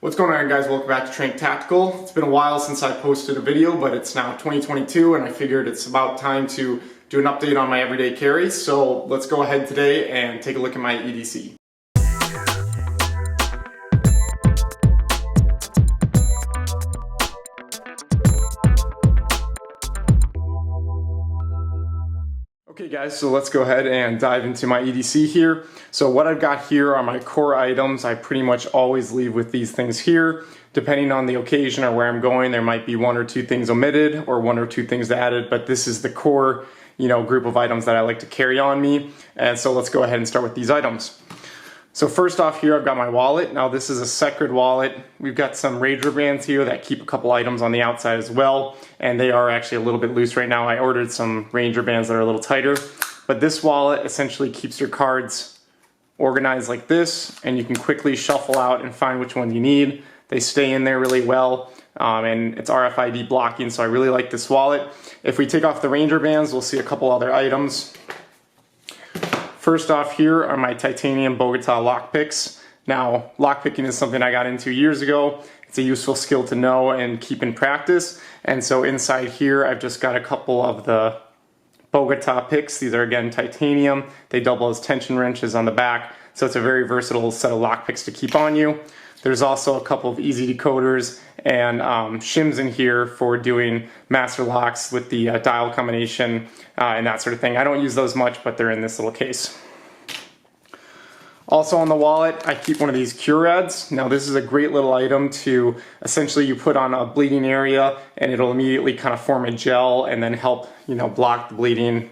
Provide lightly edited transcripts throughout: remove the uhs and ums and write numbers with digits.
What's going on, guys? Welcome back to Trank Tactical. It's been a while since I posted a video, but it's now 2022 and I figured it's about time to do an update on my everyday carry. So let's go ahead today and take a look at my EDC. Okay guys, so let's go ahead and dive into my EDC here. So what I've got here are my core items. I pretty much always leave with these things here. Depending on the occasion or where I'm going, there might be one or two things omitted or one or two things added, but this is the core, group of items that I like to carry on me. And so let's go ahead and start with these items. So first off here, I've got my wallet. Now this is a Secret wallet. We've got some Ranger bands here that keep a couple items on the outside as well, and they are actually a little bit loose right now. I ordered some Ranger bands that are a little tighter, but this wallet essentially keeps your cards organized like this, and you can quickly shuffle out and find which one you need. They stay in there really well, and it's RFID blocking, so I really like this wallet. If we take off the Ranger bands, we'll see a couple other items. First off here are my titanium Bogota lockpicks. Now, lockpicking is something I got into years ago. It's a useful skill to know and keep in practice. And so inside here, I've just got a couple of the Bogota picks. These are, again, titanium. They double as tension wrenches on the back. So it's a very versatile set of lockpicks to keep on you. There's also a couple of easy decoders and shims in here for doing master locks with the dial combination and that sort of thing. I don't use those much, but they're in this little case. Also on the wallet, I keep one of these Curads. Now this is a great little item to essentially you put on a bleeding area and it'll immediately kind of form a gel and then help block the bleeding,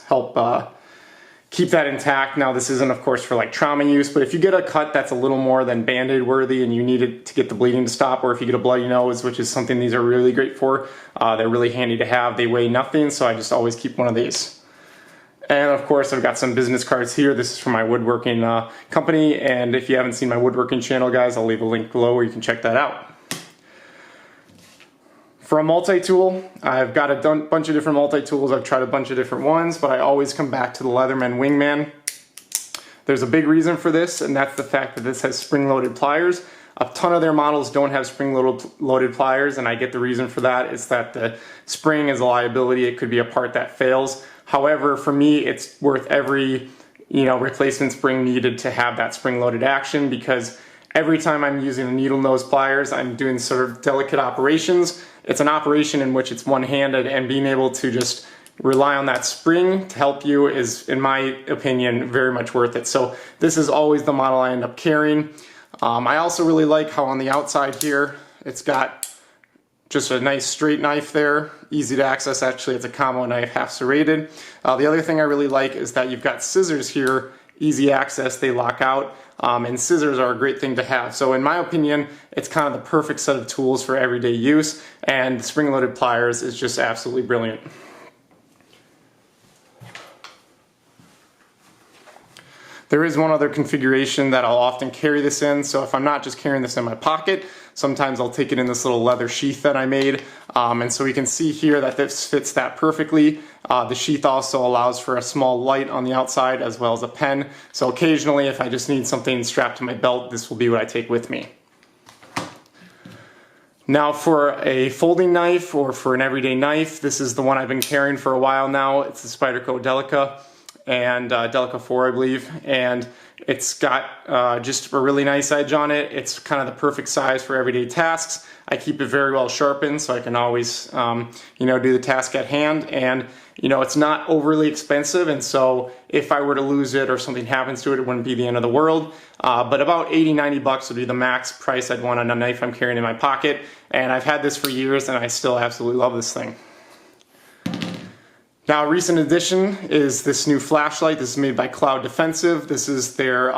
help keep that intact. Now this isn't of course for like trauma use, but if you get a cut that's a little more than Band-Aid worthy and you need it to get the bleeding to stop, or if you get a bloody nose, which is something these are really great for, they're really handy to have. They weigh nothing, so I just always keep one of these. And of course I've got some business cards here. This is from my woodworking company, and if you haven't seen my woodworking channel, guys, I'll leave a link below where you can check that out. For a multi-tool, I've got a bunch of different multi-tools. I've tried a bunch of different ones, but I always come back to the Leatherman Wingman. There's a big reason for this, and that's the fact that this has spring-loaded pliers. A ton of their models don't have spring-loaded pliers, and I get the reason for that. It's that the spring is a liability. It could be a part that fails. However, for me, it's worth every replacement spring needed to have that spring-loaded action, because every time I'm using the needle nose pliers, I'm doing sort of delicate operations. It's an operation in which it's one-handed, and being able to just rely on that spring to help you is, in my opinion, very much worth it. So this is always the model I end up carrying. I also really like how on the outside here, it's got just a nice straight knife there, easy to access. Actually, it's a combo knife, half serrated. The other thing I really like is that you've got scissors here, easy access, they lock out, and scissors are a great thing to have. So in my opinion, it's kind of the perfect set of tools for everyday use, and the spring-loaded pliers is just absolutely brilliant. There is one other configuration that I'll often carry this in, so if I'm not just carrying this in my pocket, sometimes I'll take it in this little leather sheath that I made, and so we can see here that this fits that perfectly. The sheath also allows for a small light on the outside as well as a pen, so occasionally if I just need something strapped to my belt, this will be what I take with me. Now for a folding knife or for an everyday knife, this is the one I've been carrying for a while now. It's the Spyderco Delica, and Delica 4 I believe, and it's got just a really nice edge on it. It's kind of the perfect size for everyday tasks. I keep it very well sharpened so I can always do the task at hand, and it's not overly expensive, and so if I were to lose it or something happens to it, it wouldn't be the end of the world. But about 80-90 bucks would be the max price I'd want on a knife I'm carrying in my pocket, and I've had this for years and I still absolutely love this thing. Now, a recent addition is this new flashlight. This is made by Cloud Defensive. This is their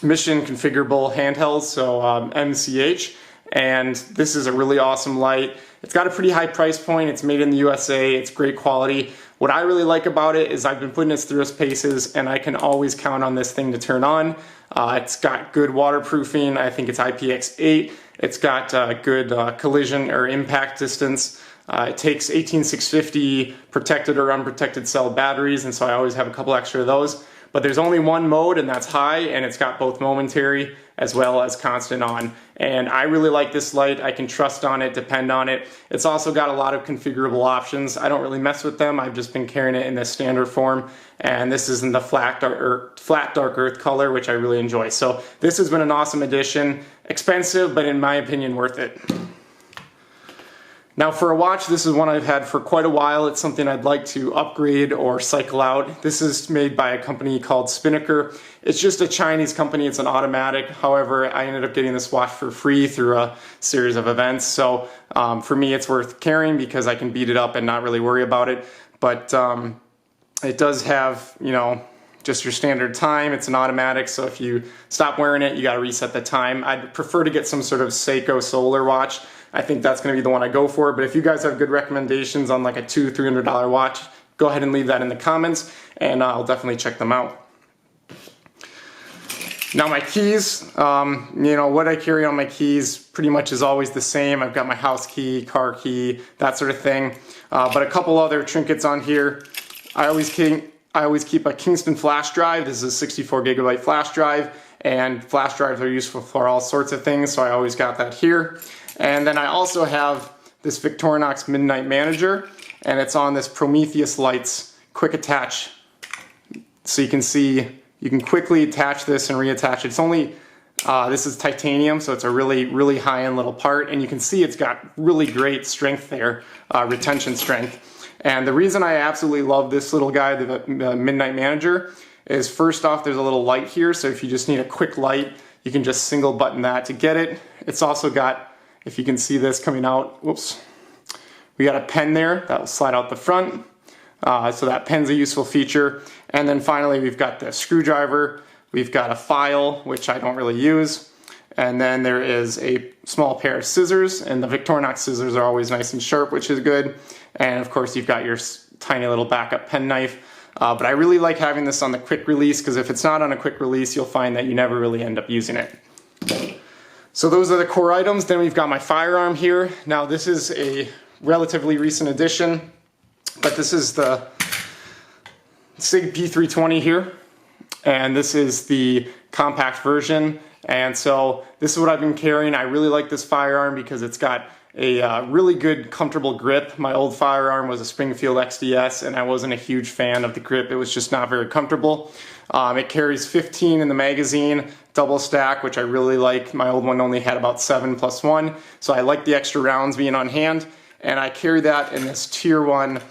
mission configurable handheld, so MCH, and this is a really awesome light. It's got a pretty high price point. It's made in the USA. It's great quality. What I really like about it is I've been putting this through its paces, and I can always count on this thing to turn on. It's got good waterproofing. I think it's IPX8. It's got good collision or impact distance. It takes 18650 protected or unprotected cell batteries, and so I always have a couple extra of those. But there's only one mode, and that's high, and it's got both momentary as well as constant on. And I really like this light. I can trust on it, depend on it. It's also got a lot of configurable options. I don't really mess with them. I've just been carrying it in the standard form. And this is in the flat dark earth color, which I really enjoy. So this has been an awesome addition. Expensive, but in my opinion, worth it. Now for a watch, this is one I've had for quite a while. It's something I'd like to upgrade or cycle out. This is made by a company called Spinnaker. It's just a Chinese company, it's an automatic. However, I ended up getting this watch for free through a series of events. So for me, it's worth carrying because I can beat it up and not really worry about it. But it does have, you know, just your standard time. It's an automatic, so if you stop wearing it, you gotta reset the time. I'd prefer to get some sort of Seiko solar watch. I think that's gonna be the one I go for, but if you guys have good recommendations on like a $200-300 watch, go ahead and leave that in the comments, and I'll definitely check them out. Now my keys, you know, what I carry on my keys pretty much is always the same. I've got my house key, car key, that sort of thing, but a couple other trinkets on here. I always keep a Kingston flash drive. This is a 64 gigabyte flash drive, and flash drives are useful for all sorts of things, so I always got that here. And then I also have this Victorinox Midnight Manager, and it's on this Prometheus Lights quick attach. So you can see, you can quickly attach this and reattach it. It's only, this is titanium, so it's a really high-end little part, and you can see it's got really great strength there, retention strength. And the reason I absolutely love this little guy, the Midnight Manager, is first off, there's a little light here, so if you just need a quick light, you can just single button that to get it. It's also got, if you can see this coming out, whoops, we got a pen there that will slide out the front, so that pen's a useful feature. And then finally, we've got the screwdriver, we've got a file, which I don't really use, and then there is a small pair of scissors, and the Victorinox scissors are always nice and sharp, which is good. And of course, you've got your tiny little backup pen knife. But I really like having this on the quick release, because if it's not on a quick release, you'll find that you never really end up using it. So those are the core items. Then we've got my Firearm here. Now this is a relatively recent addition, but this is the SIG P320 here, and this is the compact version. And so this is what I've been carrying. I really like this Firearm because it's got a really good, comfortable grip. My old Firearm was a Springfield XDS, and I wasn't a huge fan of the grip. It was just not very comfortable. It carries 15 in the magazine, double stack, which I really like. My old one only had about 7+1, so I like the extra rounds being on hand. And I carry that in this Tier 1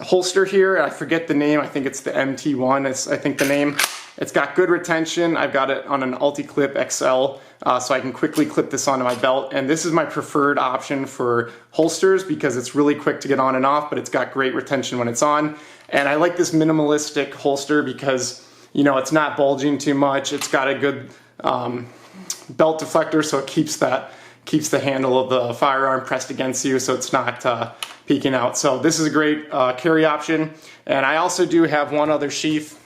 holster here. I forget the name. I think it's the MT1 is, I think, the name. It's got good retention. I've got it on an Ulti-Clip XL, so I can quickly clip this onto my belt. And this is my preferred option for holsters because it's really quick to get on and off, but it's got great retention when it's on. And I like this minimalistic holster because, you know, it's not bulging too much. It's got a good belt deflector, so it keeps the handle of the Firearm pressed against you, so it's not peeking out. So this is a great carry option. And I also do have one other sheath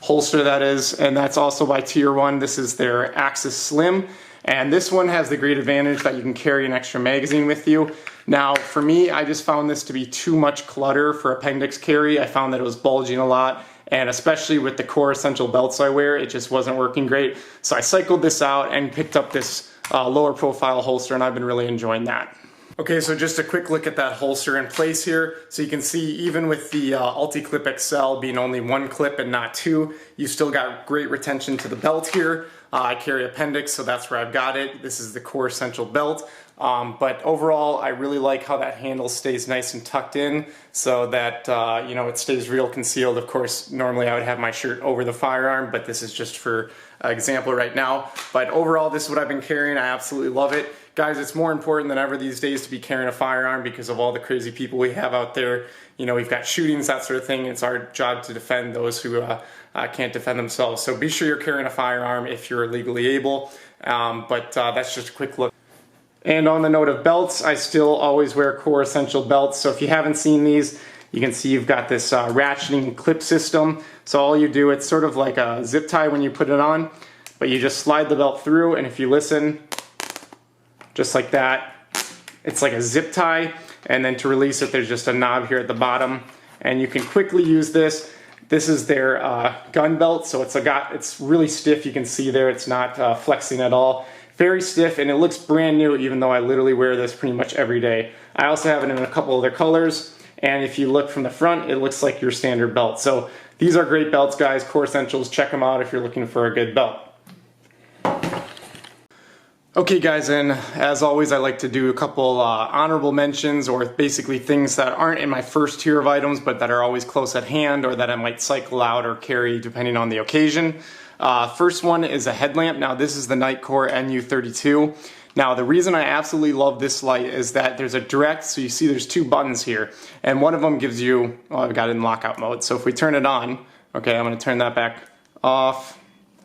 holster, that is, and that's also by Tier 1. This is their Axis Slim, and this one has the great advantage that you can carry an extra magazine with you. Now for me, I just found this to be too much clutter for appendix carry. I found that it was bulging a lot, and especially with the Core Essential belts I wear, it just wasn't working great. So I cycled this out and picked up this lower profile holster, and I've been really enjoying that. Okay, so just a quick look at that holster in place here. So you can see even with the Ulti-Clip XL being only one clip and not two, you still got great retention to the belt here. I carry appendix, so that's where I've got it. This is the Core Essential belt. But overall, I really like how that handle stays nice and tucked in so that, you know, it stays real concealed. Of course, normally I would have my shirt over the Firearm, but this is just for example right now. But overall, this is what I've been carrying. I absolutely love it. Guys, it's more important than ever these days to be carrying a Firearm because of all the crazy people we have out there. You know, we've got shootings, that sort of thing. It's our job to defend those who can't defend themselves. So be sure you're carrying a Firearm if you're legally able. That's just a quick look. And on the note of belts, I still always wear Core Essential belts. So if you haven't seen these, you can see you've got this ratcheting clip system. So all you do, it's sort of like a zip tie when you put it on, but you just slide the belt through, and if you listen, just like that, it's like a zip tie. And then to release it, there's just a knob here at the bottom, and you can quickly use this. This is their gun belt, so it's really stiff. You can see there, it's not flexing at all. Very stiff, and it looks brand new, even though I literally wear this pretty much every day. I also have it in a couple other colors, and if you look from the front, it looks like your standard belt. So these are great belts, guys. Core Essentials, check them out if you're looking for a good belt. Okay guys, and as always I like to do a couple honorable mentions, or basically things that aren't in my first tier of items but that are always close at hand, or that I might cycle out or carry depending on the occasion. First one is a headlamp. Now this is the Nitecore NU32. Now the reason I absolutely love this light is that there's a direct, so you see there's two buttons here, and one of them gives you, well, I've got it in lockout mode, so if we turn it on, okay, I'm going to turn that back off.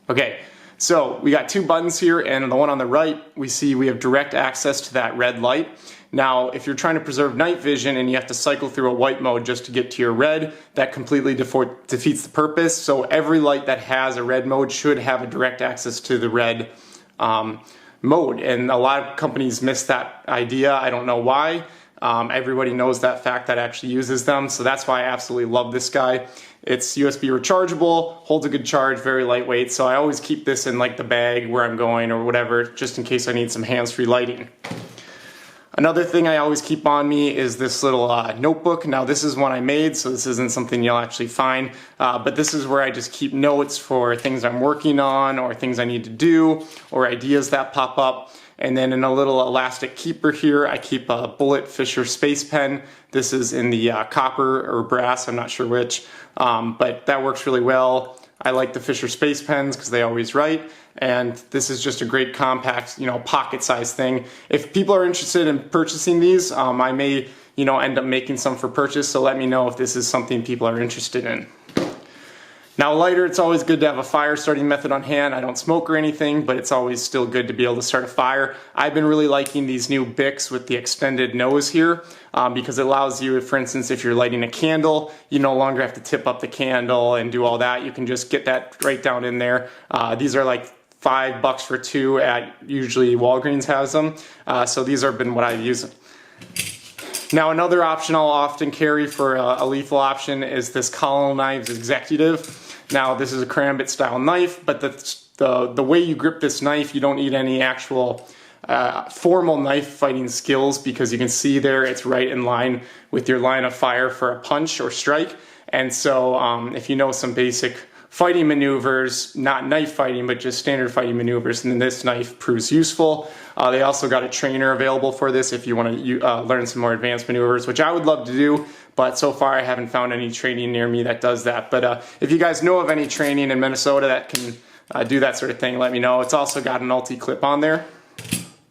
Okay. So we got two buttons here, and the one on the right, we see we have direct access to that red light. Now, if you're trying to preserve night vision and you have to cycle through a white mode just to get to your red, that completely defeats the purpose. So every light that has a red mode should have a direct access to the red mode. And a lot of companies miss that idea. I don't know why. Everybody knows that fact that actually uses them, so that's why I absolutely love this guy. It's USB rechargeable, holds a good charge, very lightweight, so I always keep this in like the bag where I'm going or whatever, just in case I need some hands-free lighting. Another thing I always keep on me is this little notebook. Now this is one I made, so this isn't something you'll actually find, but this is where I just keep notes for things I'm working on or things I need to do or ideas that pop up. And then in a little elastic keeper here, I keep a Bullet Fisher Space Pen. This is in the copper or brass, I'm not sure which, but that works really well. I like the Fisher Space Pens because they always write, and this is just a great compact, pocket-sized thing. If people are interested in purchasing these, I may, end up making some for purchase, so let me know if this is something people are interested in. Now, a lighter, it's always good to have a fire starting method on hand. I don't smoke or anything, but it's always still good to be able to start a fire. I've been really liking these new Bics with the extended nose here because it allows you, for instance, if you're lighting a candle, you no longer have to tip up the candle and do all that. You can just get that right down in there. These are like $5 for two at usually Walgreens has them. So these have been what I've used. Now another option I'll often carry for a lethal option is this Colonel Knives Executive. Now this is a karambit style knife, but the way you grip this knife, you don't need any actual formal knife fighting skills, because you can see there it's right in line with your line of fire for a punch or strike. And so if you know some basic fighting maneuvers, not knife fighting, but just standard fighting maneuvers, and then this knife proves useful. They also got a trainer available for this if you want to learn some more advanced maneuvers, which I would love to do, but so far I haven't found any training near me that does that. But if you guys know of any training in Minnesota that can do that sort of thing, let me know. It's also got an ulti-clip on there.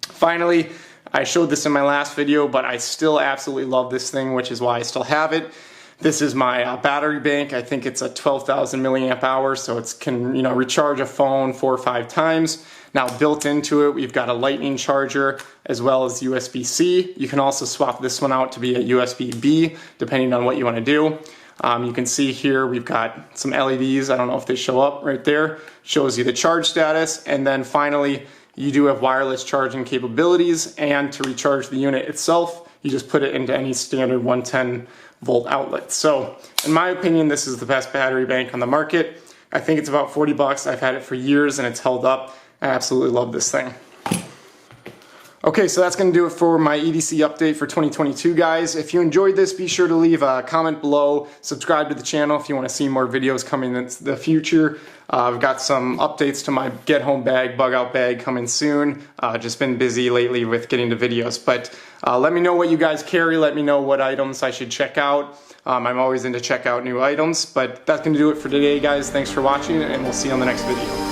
Finally, I showed this in my last video, but I still absolutely love this thing, which is why I still have it. This is my battery bank. I think it's a 12,000 milliamp hours, so it can recharge a phone 4 or 5 times. Now built into it, we've got a lightning charger as well as USB-C. You can also swap this one out to be a USB-B, depending on what you want to do. You can see here we've got some LEDs. I don't know if they show up right there. Shows you the charge status, and then finally you do have wireless charging capabilities, and to recharge the unit itself, you just put it into any standard 110 volt outlet. So in my opinion, this is the best battery bank on the market. I think it's about 40 bucks. I've had it for years and it's held up. I absolutely love this thing. Okay, so that's going to do it for my EDC update for 2022, guys. If you enjoyed this, be sure to leave a comment below. Subscribe to the channel if you want to see more videos coming in the future. I've got some updates to my get home bag, bug out bag coming soon. Just been busy lately with getting to videos, but let me know what you guys carry. Let me know what items I should check out. I'm always into check out new items, but that's going to do it for today, guys. Thanks for watching, and we'll see you on the next video.